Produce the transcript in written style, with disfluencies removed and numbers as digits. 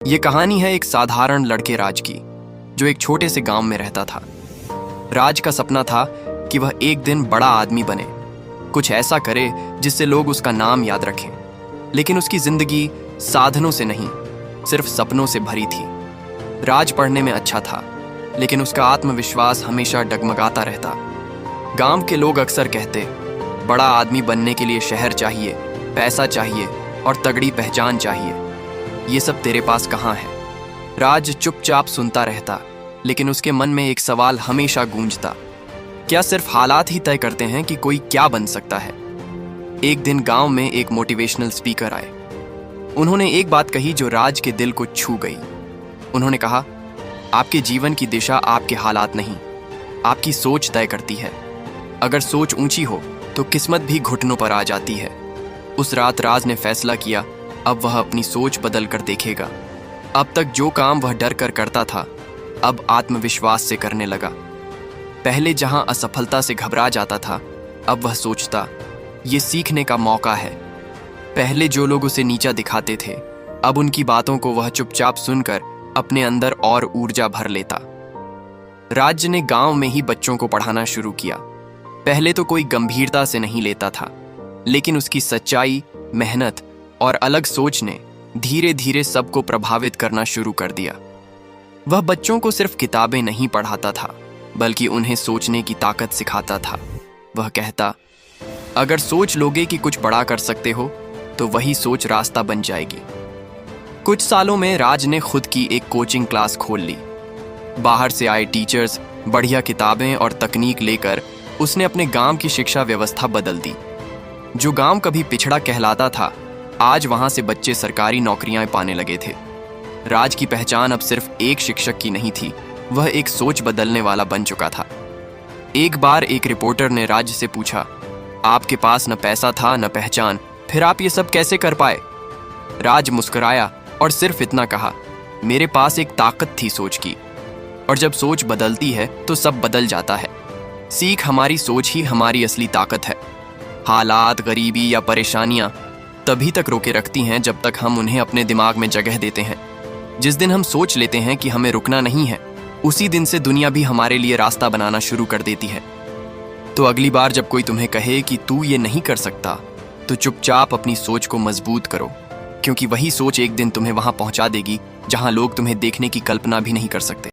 ये कहानी है एक साधारण लड़के राज की, जो एक छोटे से गांव में रहता था। राज का सपना था कि वह एक दिन बड़ा आदमी बने, कुछ ऐसा करे जिससे लोग उसका नाम याद रखें। लेकिन उसकी जिंदगी साधनों से नहीं, सिर्फ सपनों से भरी थी। राज पढ़ने में अच्छा था, लेकिन उसका आत्मविश्वास हमेशा डगमगाता रहता। गांव के लोग अक्सर कहते, बड़ा आदमी बनने के लिए शहर चाहिए, पैसा चाहिए और तगड़ी पहचान चाहिए। ये सब तेरे पास कहाँ है? राज चुपचाप सुनता रहता, लेकिन उसके मन में एक सवाल हमेशा गूंजता, क्या सिर्फ हालात ही तय करते हैं कि कोई क्या बन सकता है? एक दिन गांव में एक मोटिवेशनल स्पीकर आए। उन्होंने एक बात कही जो राज के दिल को छू गई। उन्होंने कहा, आपके जीवन की दिशा आपके हालात नहीं, आपकी सोच तय करती है। अगर सोच ऊंची हो तो किस्मत भी घुटनों पर आ जाती है। उस रात राज ने फैसला किया, अब वह अपनी सोच बदल कर देखेगा। अब तक जो काम वह डर कर करता था, अब आत्मविश्वास से करने लगा। पहले जहां असफलता से घबरा जाता था, अब वह सोचता, ये सीखने का मौका है। पहले जो लोग उसे नीचा दिखाते थे, अब उनकी बातों को वह चुपचाप सुनकर अपने अंदर और ऊर्जा भर लेता। राज ने गांव में ही बच्चों को पढ़ाना शुरू किया। पहले तो कोई गंभीरता से नहीं लेता था, लेकिन उसकी सच्चाई, मेहनत और अलग सोच ने धीरे धीरे सबको प्रभावित करना शुरू कर दिया। वह बच्चों को सिर्फ किताबें नहीं पढ़ाता था, बल्कि उन्हें सोचने की ताकत सिखाता था। वह कहता, अगर सोच लोगे कि कुछ बड़ा कर सकते हो, तो वही सोच रास्ता बन जाएगी। कुछ सालों में राज ने खुद की एक कोचिंग क्लास खोल ली। बाहर से आए टीचर्स, बढ़िया किताबें और तकनीक लेकर उसने अपने गांव की शिक्षा व्यवस्था बदल दी। जो गांव कभी पिछड़ा कहलाता था, आज वहां से बच्चे सरकारी नौकरियां पाने लगे थे। राज की पहचान अब सिर्फ एक शिक्षक की नहीं थी, वह एक सोच बदलने वाला बन चुका था। एक बार एक रिपोर्टर ने राज से पूछा, आपके पास न पैसा था न पहचान, फिर आप ये सब कैसे कर पाए? राज मुस्कुराया और सिर्फ इतना कहा, मेरे पास एक ताकत थी सोच की, और जब सोच बदलती है तो सब बदल जाता है। सीख हमारी सोच ही हमारी असली ताकत है। हालात, गरीबी या परेशानियां तभी तक रोके रखती हैं जब तक हम उन्हें अपने दिमाग में जगह देते हैं। जिस दिन हम सोच लेते हैं कि हमें रुकना नहीं है, उसी दिन से दुनिया भी हमारे लिए रास्ता बनाना शुरू कर देती है। तो अगली बार जब कोई तुम्हें कहे कि तू ये नहीं कर सकता, तो चुपचाप अपनी सोच को मजबूत करो, क्योंकि वही सोच एक दिन तुम्हें वहां पहुंचा देगी जहां लोग तुम्हें देखने की कल्पना भी नहीं कर सकते।